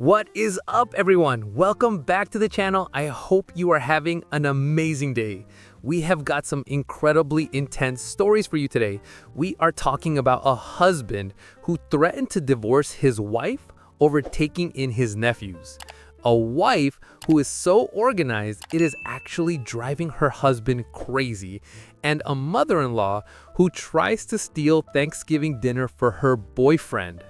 What is up, everyone? Welcome back to the channel. I hope you are having an amazing day. We have got some incredibly intense stories for you today. We are talking about a husband who threatened to divorce his wife over taking in his nephews. A wife who is so organized it is actually driving her husband crazy. And a mother-in-law who tries to steal Thanksgiving dinner for her boyfriend.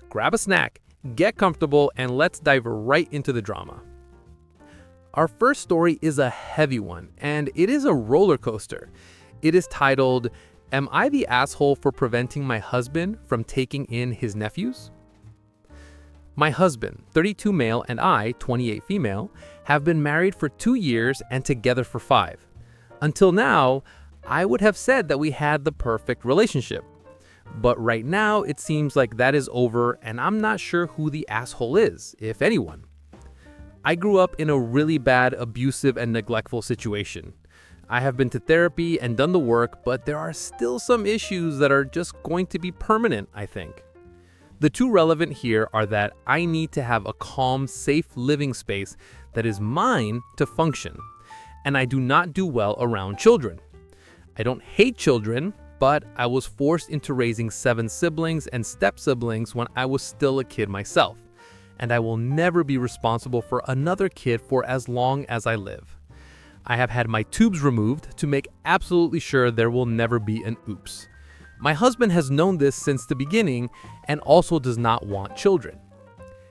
Grab a snack, get comfortable, and let's dive right into the drama. Our first story is a heavy one, and it is a roller coaster. It is titled, "Am I the asshole for preventing my husband from taking in his nephews?" My husband, 32 male, and I, 28 female, have been married for 2 years and together for 5. Until now, I would have said that we had the perfect relationship. But right now, it seems like that is over, and I'm not sure who the asshole is, if anyone. I grew up in a really bad, abusive, and neglectful situation. I have been to therapy and done the work, but there are still some issues that are just going to be permanent, I think. The two relevant here are that I need to have a calm, safe living space that is mine to function, and I do not do well around children. I don't hate children, but I was forced into raising 7 siblings and step-siblings when I was still a kid myself, and I will never be responsible for another kid for as long as I live. I have had my tubes removed to make absolutely sure there will never be an oops. My husband has known this since the beginning and also does not want children.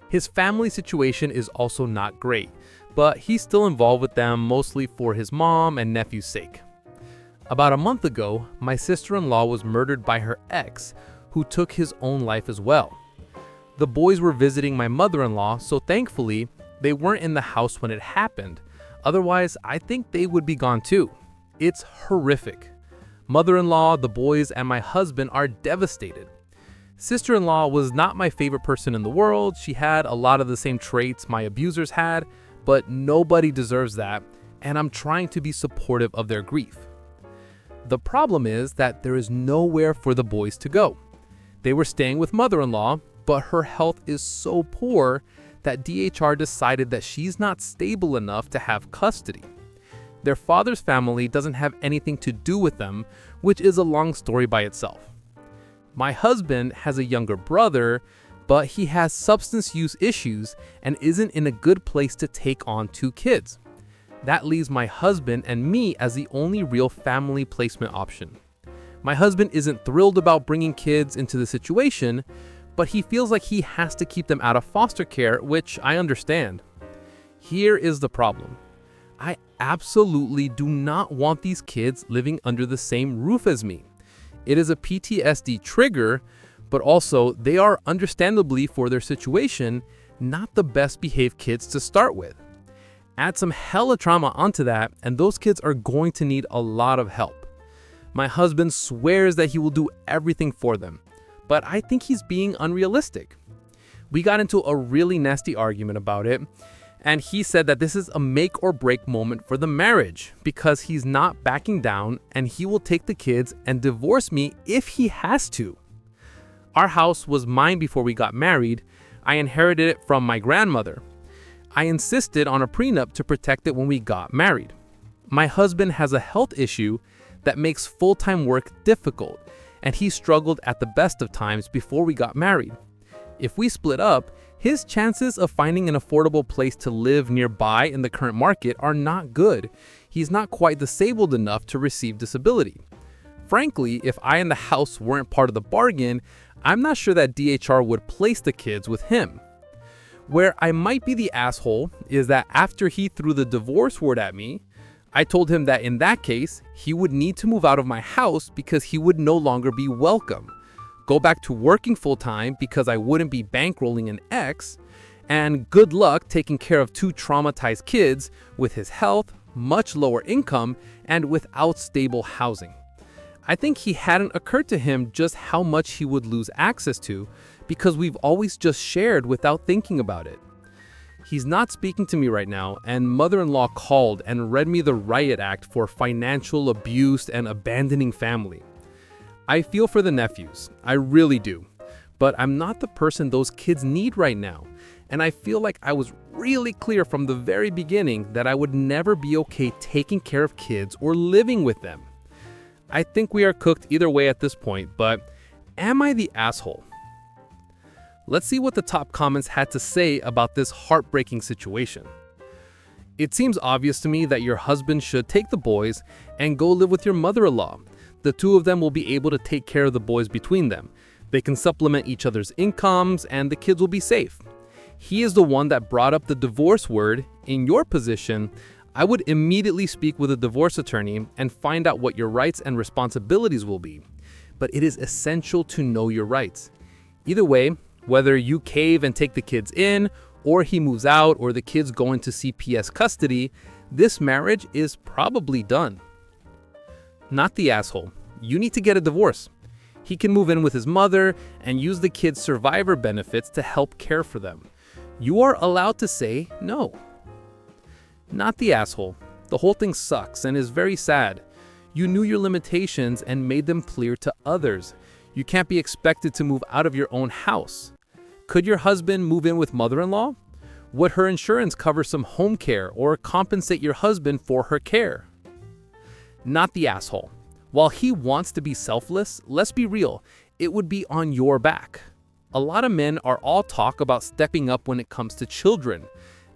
His family situation is also not great, but he's still involved with them mostly for his mom and nephew's sake. About a month ago, my sister-in-law was murdered by her ex, who took his own life as well. The boys were visiting my mother-in-law, so thankfully, they weren't in the house when it happened. Otherwise, I think they would be gone too. It's horrific. Mother-in-law, the boys, and my husband are devastated. Sister-in-law was not my favorite person in the world. She had a lot of the same traits my abusers had, but nobody deserves that, and I'm trying to be supportive of their grief. The problem is that there is nowhere for the boys to go. They were staying with mother-in-law, but her health is so poor that DHR decided that she's not stable enough to have custody. Their father's family doesn't have anything to do with them, which is a long story by itself. My husband has a younger brother, but he has substance use issues and isn't in a good place to take on 2 kids. That leaves my husband and me as the only real family placement option. My husband isn't thrilled about bringing kids into the situation, but he feels like he has to keep them out of foster care, which I understand. Here is the problem. I absolutely do not want these kids living under the same roof as me. It is a PTSD trigger, but also they are, understandably for their situation, not the best behaved kids to start with. Add some hella trauma onto that, and those kids are going to need a lot of help. My husband swears that he will do everything for them, but I think he's being unrealistic. We got into a really nasty argument about it, and he said that this is a make or break moment for the marriage because he's not backing down and he will take the kids and divorce me if he has to. Our house was mine before we got married. I inherited it from my grandmother. I insisted on a prenup to protect it when we got married. My husband has a health issue that makes full-time work difficult, and he struggled at the best of times before we got married. If we split up, his chances of finding an affordable place to live nearby in the current market are not good. He's not quite disabled enough to receive disability. Frankly, if I and the house weren't part of the bargain, I'm not sure that DHR would place the kids with him. Where I might be the asshole is that after he threw the divorce word at me, I told him that in that case, he would need to move out of my house because he would no longer be welcome, go back to working full-time because I wouldn't be bankrolling an ex, and good luck taking care of 2 traumatized kids with his health, much lower income, and without stable housing. I think he hadn't occurred to him just how much he would lose access to because we've always just shared without thinking about it. He's not speaking to me right now, and mother-in-law called and read me the riot act for financial abuse and abandoning family. I feel for the nephews, I really do, but I'm not the person those kids need right now, And I feel like I was really clear from the very beginning that I would never be okay taking care of kids or living with them. I think we are cooked either way at this point, but am I the asshole? Let's see what the top comments had to say about this heartbreaking situation. It seems obvious to me that your husband should take the boys and go live with your mother-in-law. The two of them will be able to take care of the boys between them. They can supplement each other's incomes and the kids will be safe. He is the one that brought up the divorce word. In your position, I would immediately speak with a divorce attorney and find out what your rights and responsibilities will be. But it is essential to know your rights. Either way, whether you cave and take the kids in, or he moves out, or the kids go into CPS custody, this marriage is probably done. Not the asshole. You need to get a divorce. He can move in with his mother and use the kids' survivor benefits to help care for them. You are allowed to say no. Not the asshole. The whole thing sucks and is very sad. You knew your limitations and made them clear to others. You can't be expected to move out of your own house. Could your husband move in with mother-in-law? Would her insurance cover some home care or compensate your husband for her care? Not the asshole. While he wants to be selfless, let's be real, it would be on your back. A lot of men are all talk about stepping up when it comes to children,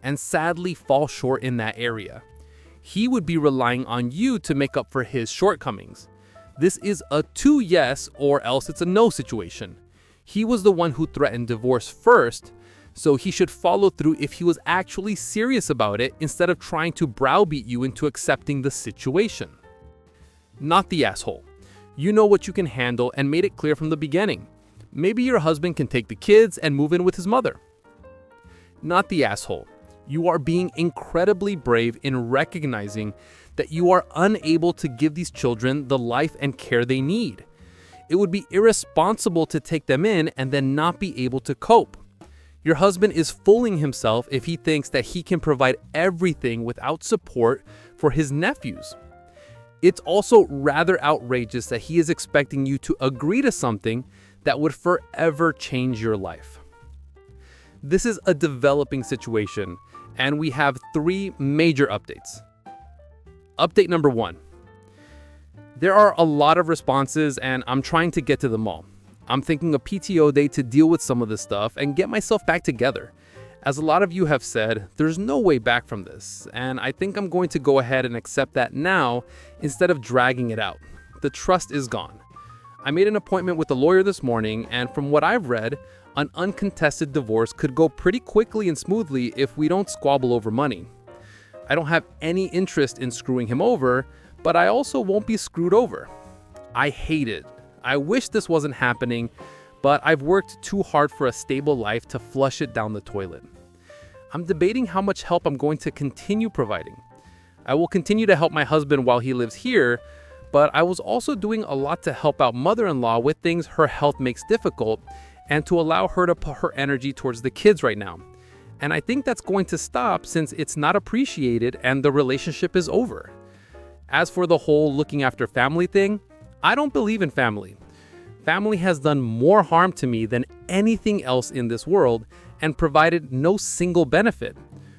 and sadly fall short in that area. He would be relying on you to make up for his shortcomings. This is a 2 yes or else it's a no situation. He was the one who threatened divorce first, so he should follow through if he was actually serious about it instead of trying to browbeat you into accepting the situation. Not the asshole. You know what you can handle and made it clear from the beginning. Maybe your husband can take the kids and move in with his mother. Not the asshole. You are being incredibly brave in recognizing that you are unable to give these children the life and care they need. It would be irresponsible to take them in and then not be able to cope. Your husband is fooling himself if he thinks that he can provide everything without support for his nephews. It's also rather outrageous that he is expecting you to agree to something that would forever change your life. This is a developing situation, and we have 3 major updates. Update number 1. There are a lot of responses, and I'm trying to get to them all. I'm thinking a PTO day to deal with some of this stuff and get myself back together. As a lot of you have said, there's no way back from this, and I think I'm going to go ahead and accept that now instead of dragging it out. The trust is gone. I made an appointment with a lawyer this morning, and from what I've read, an uncontested divorce could go pretty quickly and smoothly if we don't squabble over money. I don't have any interest in screwing him over, but I also won't be screwed over. I hate it. I wish this wasn't happening, but I've worked too hard for a stable life to flush it down the toilet. I'm debating how much help I'm going to continue providing. I will continue to help my husband while he lives here, but I was also doing a lot to help out mother-in-law with things her health makes difficult and to allow her to put her energy towards the kids right now. And I think that's going to stop since it's not appreciated and the relationship is over. As for the whole looking after family thing, I don't believe in family. Family has done more harm to me than anything else in this world and provided no single benefit.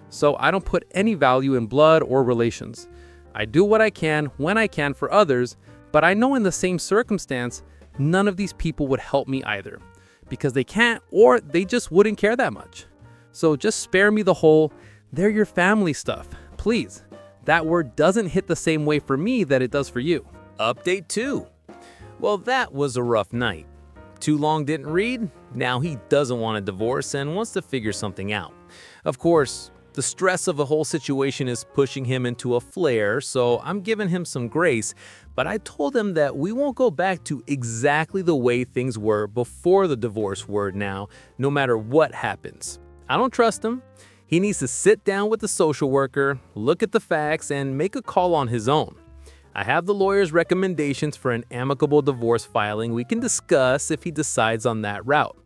So I don't put any value in blood or relations. I do what I can when I can for others, but I know in the same circumstance, none of these people would help me either because they can't or they just wouldn't care that much. So just spare me the whole, they're your family stuff, please. That word doesn't hit the same way for me that it does for you. Update 2. Well, that was a rough night. Too long didn't read? Now he doesn't want a divorce and wants to figure something out. Of course, the stress of the whole situation is pushing him into a flare, so I'm giving him some grace, but I told him that we won't go back to exactly the way things were before the divorce word now, no matter what happens. I don't trust him. He needs to sit down with the social worker, look at the facts, and make a call on his own. I have the lawyer's recommendations for an amicable divorce filing we can discuss if he decides on that route.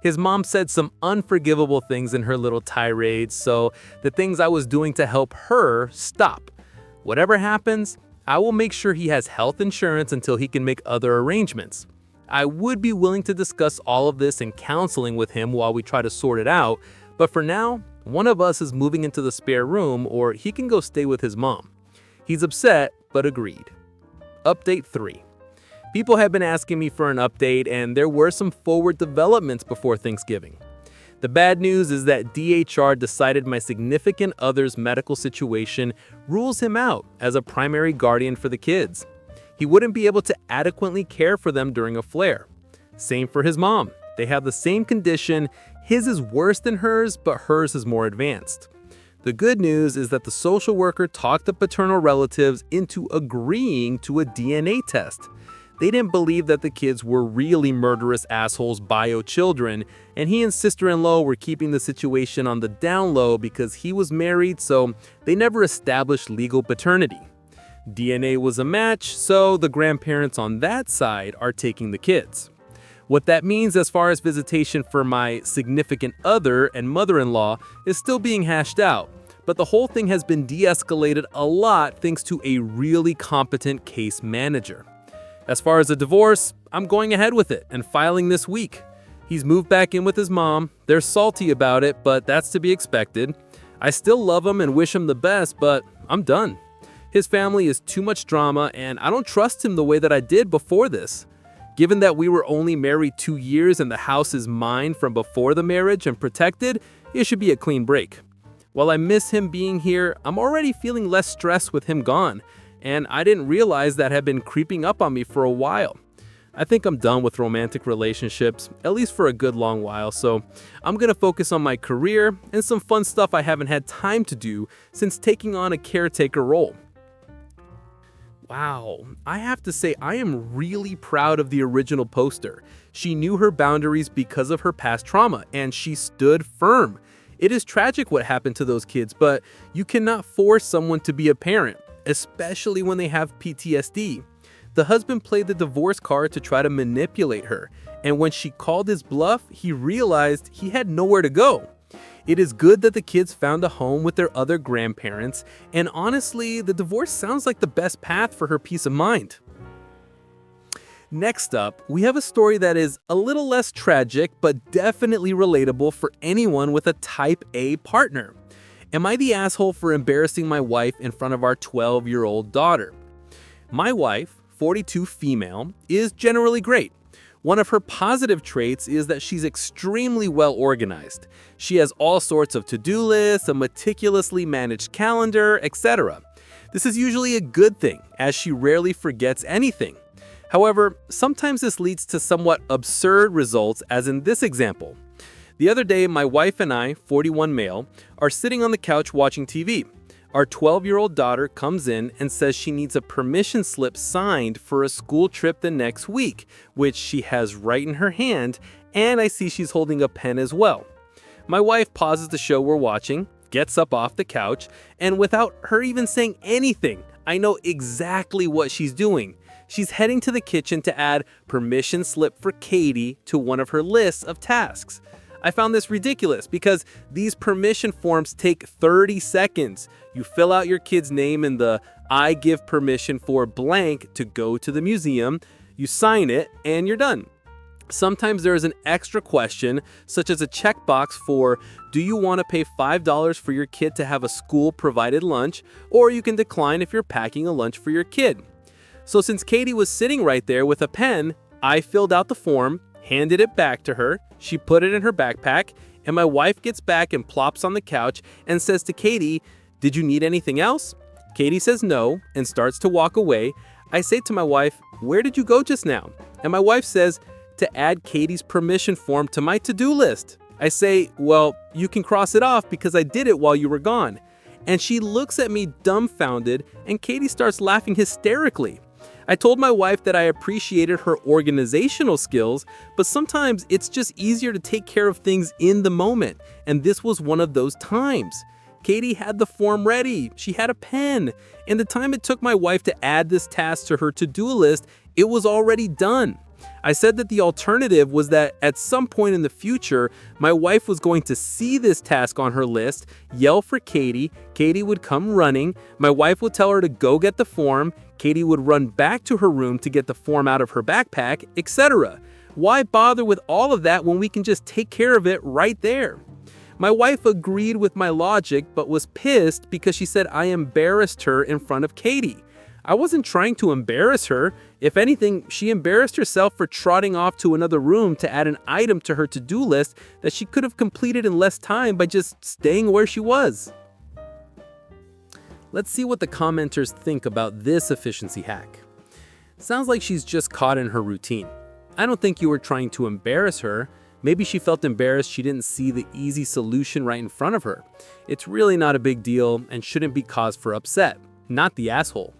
His mom said some unforgivable things in her little tirade, so the things I was doing to help her stop. Whatever happens, I will make sure he has health insurance until he can make other arrangements. I would be willing to discuss all of this in counseling with him while we try to sort it out, But for now, one of us is moving into the spare room or he can go stay with his mom. He's upset, but agreed. Update 3. People have been asking me for an update, and there were some forward developments before Thanksgiving. The bad news is that DHR decided my significant other's medical situation rules him out as a primary guardian for the kids. He wouldn't be able to adequately care for them during a flare. Same for his mom. They have the same condition. His is worse than hers, but hers is more advanced. The good news is that the social worker talked the paternal relatives into agreeing to a DNA test. They didn't believe that the kids were really murderous assholes bio children, and he and sister-in-law were keeping the situation on the down low because he was married, so they never established legal paternity. DNA was a match, so the grandparents on that side are taking the kids. What that means as far as visitation for my significant other and mother-in-law is still being hashed out, but the whole thing has been de-escalated a lot thanks to a really competent case manager. As far as a divorce, I'm going ahead with it and filing this week. He's moved back in with his mom. They're salty about it, but that's to be expected. I still love him and wish him the best, but I'm done. His family is too much drama, and I don't trust him the way that I did before this. Given that we were only married 2 years and the house is mine from before the marriage and protected, it should be a clean break. While I miss him being here, I'm already feeling less stressed with him gone, and I didn't realize that had been creeping up on me for a while. I think I'm done with romantic relationships, at least for a good long while, so I'm gonna focus on my career and some fun stuff I haven't had time to do since taking on a caretaker role. Wow, I have to say I am really proud of the original poster. She knew her boundaries because of her past trauma, and she stood firm. It is tragic what happened to those kids, but you cannot force someone to be a parent, especially when they have PTSD. The husband played the divorce card to try to manipulate her, and when she called his bluff, he realized he had nowhere to go. It is good that the kids found a home with their other grandparents, and honestly, the divorce sounds like the best path for her peace of mind. Next up, we have a story that is a little less tragic, but definitely relatable for anyone with a type A partner. Am I the asshole for embarrassing my wife in front of our 12-year-old daughter? My wife, 42 female, is generally great. One of her positive traits is that she's extremely well organized. She has all sorts of to-do lists, a meticulously managed calendar, etc. This is usually a good thing, as she rarely forgets anything. However, sometimes this leads to somewhat absurd results, as in this example. The other day, my wife and I, 41 male, are sitting on the couch watching TV. Our 12-year-old daughter comes in and says she needs a permission slip signed for a school trip the next week, which she has right in her hand, and I see she's holding a pen as well. My wife pauses the show we're watching, gets up off the couch, and without her even saying anything, I know exactly what she's doing. She's heading to the kitchen to add permission slip for Katie to one of her lists of tasks. I found this ridiculous because these permission forms take 30 seconds. You fill out your kid's name in the I give permission for blank to go to the museum, you sign it, and you're done. Sometimes there is an extra question, such as a checkbox for do you want to pay $5 for your kid to have a school-provided lunch, or you can decline if you're packing a lunch for your kid. So since Katie was sitting right there with a pen, I filled out the form, handed it back to her, she put it in her backpack, and my wife gets back and plops on the couch and says to Katie, "Did you need anything else?" Katie says no and starts to walk away. I say to my wife, "Where did you go just now?" And my wife says, "To add Katie's permission form to my to-do list." I say, "Well, you can cross it off because I did it while you were gone." And she looks at me dumbfounded, and Katie starts laughing hysterically. I told my wife that I appreciated her organizational skills, but sometimes it's just easier to take care of things in the moment, and this was one of those times. Katie had the form ready, she had a pen, and the time it took my wife to add this task to her to-do list, it was already done. I said that the alternative was that at some point in the future, my wife was going to see this task on her list, yell for Katie, Katie would come running, my wife would tell her to go get the form, Katie would run back to her room to get the form out of her backpack, etc. Why bother with all of that when we can just take care of it right there? My wife agreed with my logic but was pissed because she said I embarrassed her in front of Katie. I wasn't trying to embarrass her. If anything, she embarrassed herself for trotting off to another room to add an item to her to-do list that she could have completed in less time by just staying where she was. Let's see what the commenters think about this efficiency hack. Sounds like she's just caught in her routine. I don't think you were trying to embarrass her. Maybe she felt embarrassed she didn't see the easy solution right in front of her. It's really not a big deal and shouldn't be cause for upset. Not the asshole.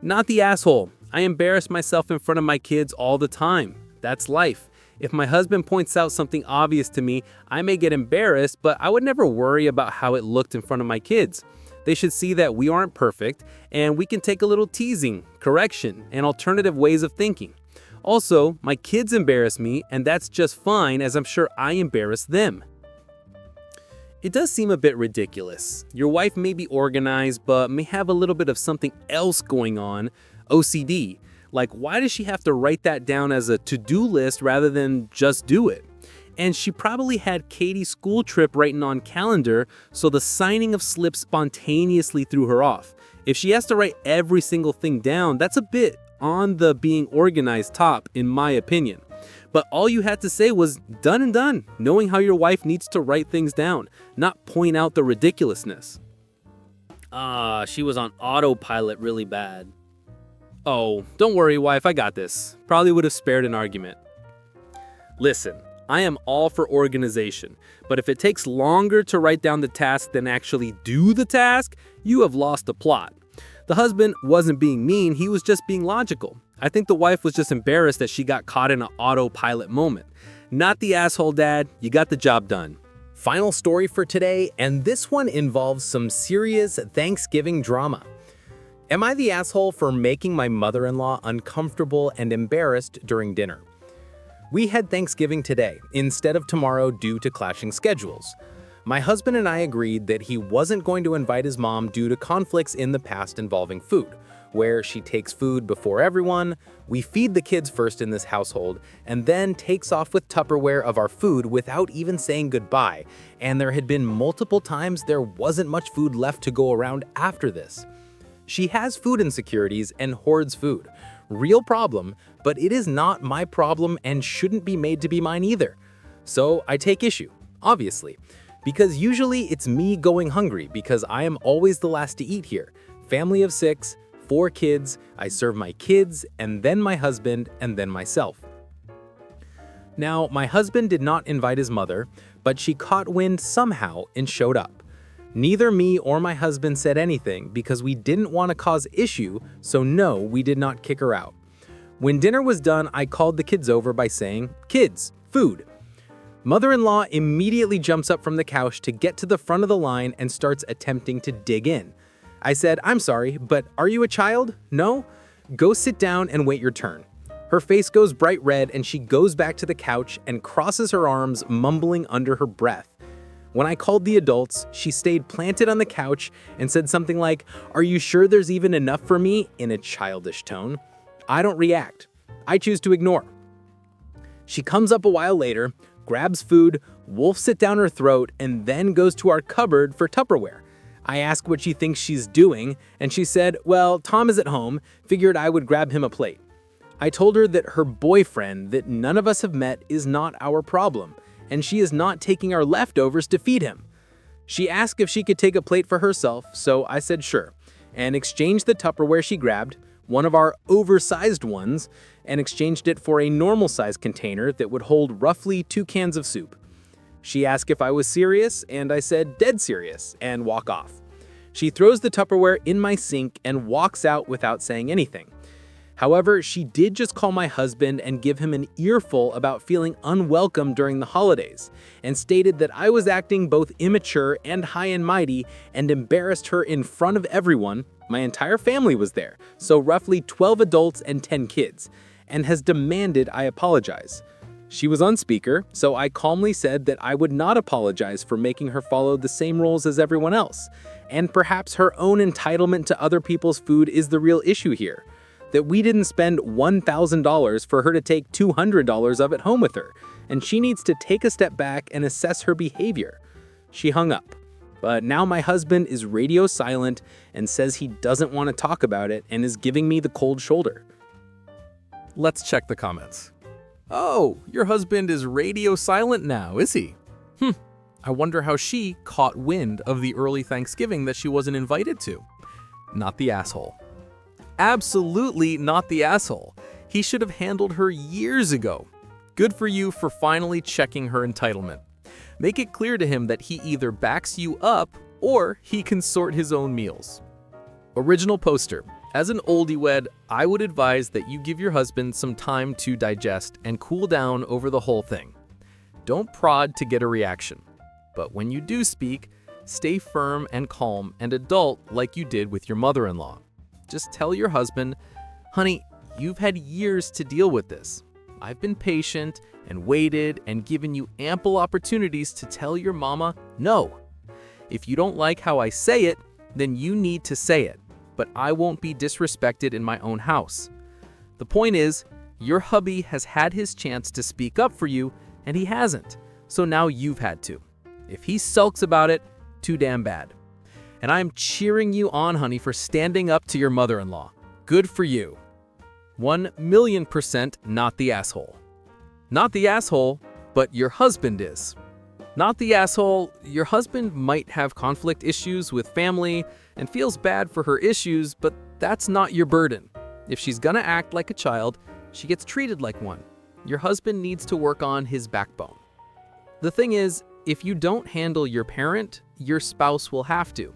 Not the asshole. I embarrass myself in front of my kids all the time. That's life. If my husband points out something obvious to me, I may get embarrassed, but I would never worry about how it looked in front of my kids. They should see that we aren't perfect, and we can take a little teasing, correction, and alternative ways of thinking. Also, my kids embarrass me, and that's just fine, as I'm sure I embarrass them. It does seem a bit ridiculous. Your wife may be organized, but may have a little bit of something else going on, OCD. Like, why does she have to write that down as a to-do list rather than just do it? And she probably had Katie's school trip written on calendar, so the signing of slips spontaneously threw her off. If she has to write every single thing down, that's a bit on the being organized top, in my opinion. But all you had to say was done and done, knowing how your wife needs to write things down, not point out the ridiculousness. She was on autopilot really bad. Oh, don't worry, wife, I got this. Probably would have spared an argument. Listen, I am all for organization, but if it takes longer to write down the task than actually do the task, you have lost the plot. The husband wasn't being mean, he was just being logical. I think the wife was just embarrassed that she got caught in an autopilot moment. Not the asshole dad, you got the job done. Final story for today, and this one involves some serious Thanksgiving drama. Am I the asshole for making my mother-in-law uncomfortable and embarrassed during dinner? We had Thanksgiving today, instead of tomorrow due to clashing schedules. My husband and I agreed that he wasn't going to invite his mom due to conflicts in the past involving food, where she takes food before everyone, we feed the kids first in this household, and then takes off with Tupperware of our food without even saying goodbye, and there had been multiple times there wasn't much food left to go around after this. She has food insecurities and hoards food. Real problem, but it is not my problem and shouldn't be made to be mine either. So I take issue, obviously, because usually it's me going hungry because I am always the last to eat here. Family of 6, 4 kids, I serve my kids, and then my husband, and then myself. Now, my husband did not invite his mother, but she caught wind somehow and showed up. Neither me or my husband said anything because we didn't want to cause issue, so no, we did not kick her out. When dinner was done, I called the kids over by saying, "Kids, food." Mother-in-law immediately jumps up from the couch to get to the front of the line and starts attempting to dig in. I said, "I'm sorry, but are you a child? No? Go sit down and wait your turn." Her face goes bright red and she goes back to the couch and crosses her arms, mumbling under her breath. When I called the adults, she stayed planted on the couch and said something like, "Are you sure there's even enough for me?" in a childish tone. I don't react. I choose to ignore. She comes up a while later, grabs food, wolfs it down her throat, and then goes to our cupboard for Tupperware. I ask what she thinks she's doing, and she said, "Well, Tom is at home, figured I would grab him a plate." I told her that her boyfriend, that none of us have met, is not our problem, and she is not taking our leftovers to feed him. She asked if she could take a plate for herself, so I said sure, and exchanged the Tupperware she grabbed, one of our oversized ones, and exchanged it for a normal-sized container that would hold roughly 2 cans of soup. She asked if I was serious, and I said dead serious, and walk off. She throws the Tupperware in my sink and walks out without saying anything. However, she did just call my husband and give him an earful about feeling unwelcome during the holidays, and stated that I was acting both immature and high and mighty and embarrassed her in front of everyone. My entire family was there, so roughly 12 adults and 10 kids, and has demanded I apologize. She was on speaker, so I calmly said that I would not apologize for making her follow the same rules as everyone else, and perhaps her own entitlement to other people's food is the real issue here. That we didn't spend $1,000 for her to take $200 of it home with her, and she needs to take a step back and assess her behavior. She hung up. But now my husband is radio silent and says he doesn't want to talk about it and is giving me the cold shoulder. Let's check the comments. Oh, your husband is radio silent now, is he? I wonder how she caught wind of the early Thanksgiving that she wasn't invited to. Not the asshole. Absolutely not the asshole. He should have handled her years ago. Good for you for finally checking her entitlement. Make it clear to him that he either backs you up or he can sort his own meals. Original poster. As an oldie wed, I would advise that you give your husband some time to digest and cool down over the whole thing. Don't prod to get a reaction. But when you do speak, stay firm and calm and adult like you did with your mother-in-law. Just tell your husband, honey, you've had years to deal with this. I've been patient and waited and given you ample opportunities to tell your mama no. If you don't like how I say it, then you need to say it, but I won't be disrespected in my own house. The point is, your hubby has had his chance to speak up for you and he hasn't, so now you've had to. If he sulks about it, too damn bad. And I'm cheering you on, honey, for standing up to your mother-in-law. Good for you. 1,000,000% not the asshole. Not the asshole, but your husband is. Not the asshole, your husband might have conflict issues with family and feels bad for her issues, but that's not your burden. If she's gonna act like a child, she gets treated like one. Your husband needs to work on his backbone. The thing is, if you don't handle your parent, your spouse will have to.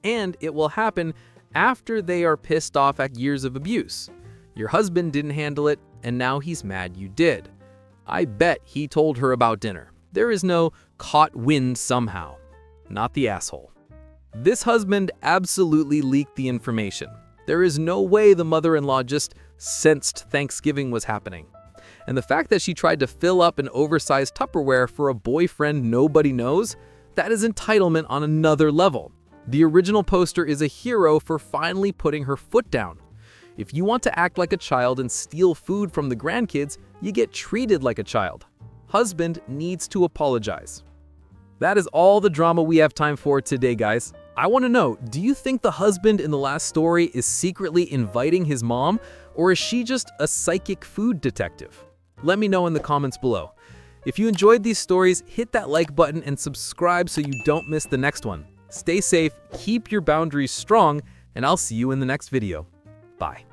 And it will happen after they are pissed off at years of abuse. Your husband didn't handle it, and now he's mad you did. I bet he told her about dinner. There is no caught wind somehow. Not the asshole. This husband absolutely leaked the information. There is no way the mother-in-law just sensed Thanksgiving was happening. And the fact that she tried to fill up an oversized Tupperware for a boyfriend nobody knows, that is entitlement on another level. The original poster is a hero for finally putting her foot down. If you want to act like a child and steal food from the grandkids, you get treated like a child. Husband needs to apologize. That is all the drama we have time for today, guys. I want to know, do you think the husband in the last story is secretly inviting his mom, or is she just a psychic food detective? Let me know in the comments below. If you enjoyed these stories, hit that like button and subscribe so you don't miss the next one. Stay safe, keep your boundaries strong, and I'll see you in the next video. Bye.